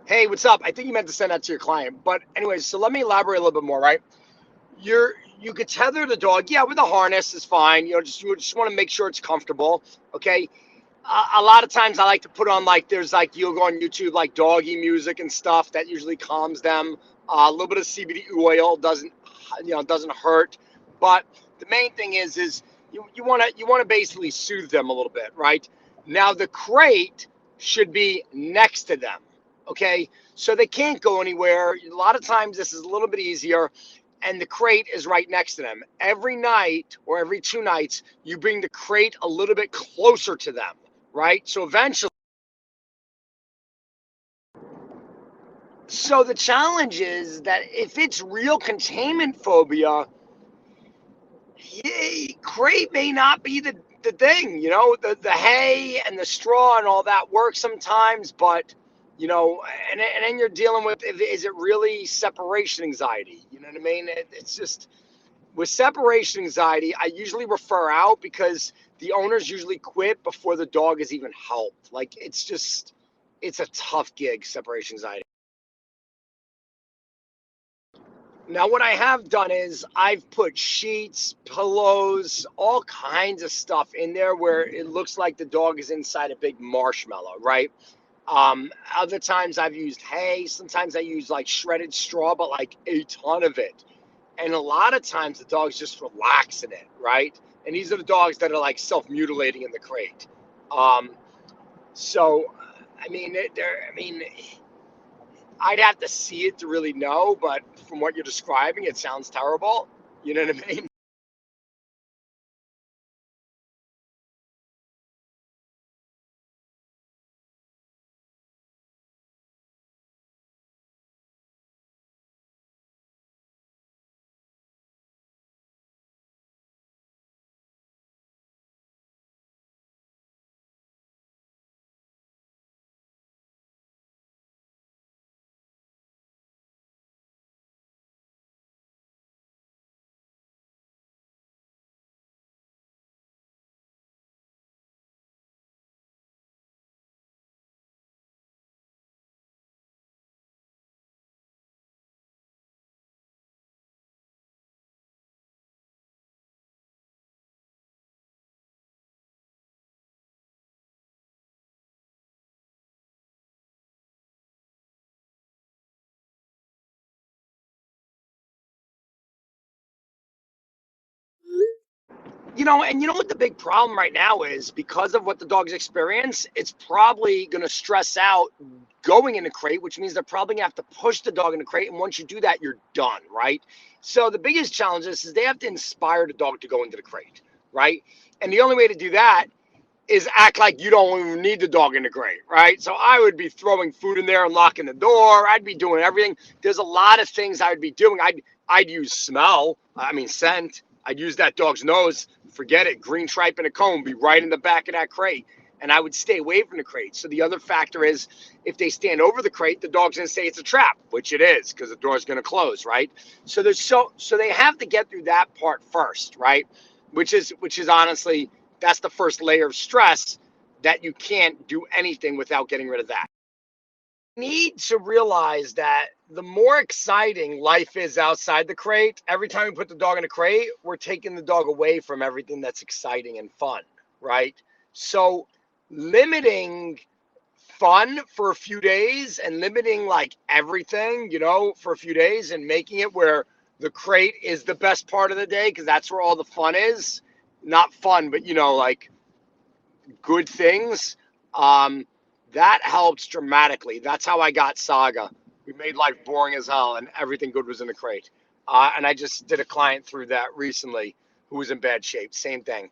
Hey, what's up? I think you meant to send that to your client. But anyways, so let me elaborate a little bit more, right? You could tether the dog, yeah, with a harness is fine. You just want to make sure it's comfortable. Okay. A lot of times I like to put on like there's like you'll go on YouTube like doggy music and stuff that usually calms them. A little bit of CBD oil doesn't hurt. But the main thing is you want to basically soothe them a little bit, right? Now the crate should be next to them, okay? So they can't go anywhere. A lot of times this is a little bit easier, and the crate is right next to them. Every night or every 2 nights, you bring the crate a little bit closer to them, right? So the challenge is that if it's real containment phobia, crate may not be the thing. The hay and the straw and all that works sometimes, but and then you're dealing with, is it really separation anxiety? You know what I mean? It's just, with separation anxiety, I usually refer out because the owners usually quit before the dog is even helped. Like, it's a tough gig, separation anxiety. Now, what I have done is I've put sheets, pillows, all kinds of stuff in there where it looks like the dog is inside a big marshmallow, right? Other times I've used hay. Sometimes I use like shredded straw, but like a ton of it. And a lot of times the dog's just relaxing it, right? And these are the dogs that are like self-mutilating in the crate. Um, so, I mean, I'd have to see it to really know, but from what you're describing, it sounds terrible. You know what I mean? And you know what the big problem right now is, because of what the dogs experience, it's probably going to stress out going in a crate, which means they're probably going to have to push the dog in the crate. And once you do that, you're done, right? So the biggest challenge is they have to inspire the dog to go into the crate, right? And the only way to do that is act like you don't even need the dog in the crate, right? So I would be throwing food in there and locking the door. I'd be doing everything. There's a lot of things I would be doing. I'd use smell. I mean scent. I'd use that dog's nose. Forget it. Green stripe and a comb be right in the back of that crate. And I would stay away from the crate. So the other factor is, if they stand over the crate, the dog's gonna say it's a trap, which it is, because the door's gonna close, right? So they have to get through that part first, right? Which is honestly, that's the first layer of stress, that you can't do anything without getting rid of that. You need to realize that the more exciting life is outside the crate, every time we put the dog in a crate, we're taking the dog away from everything that's exciting and fun, right? So limiting fun for a few days and limiting like everything, for a few days, and making it where the crate is the best part of the day because that's where all the fun is. Not fun, but like good things. Um, that helps dramatically. That's how I got Saga. We made life boring as hell, and everything good was in the crate. And I just did a client through that recently who was in bad shape. Same thing.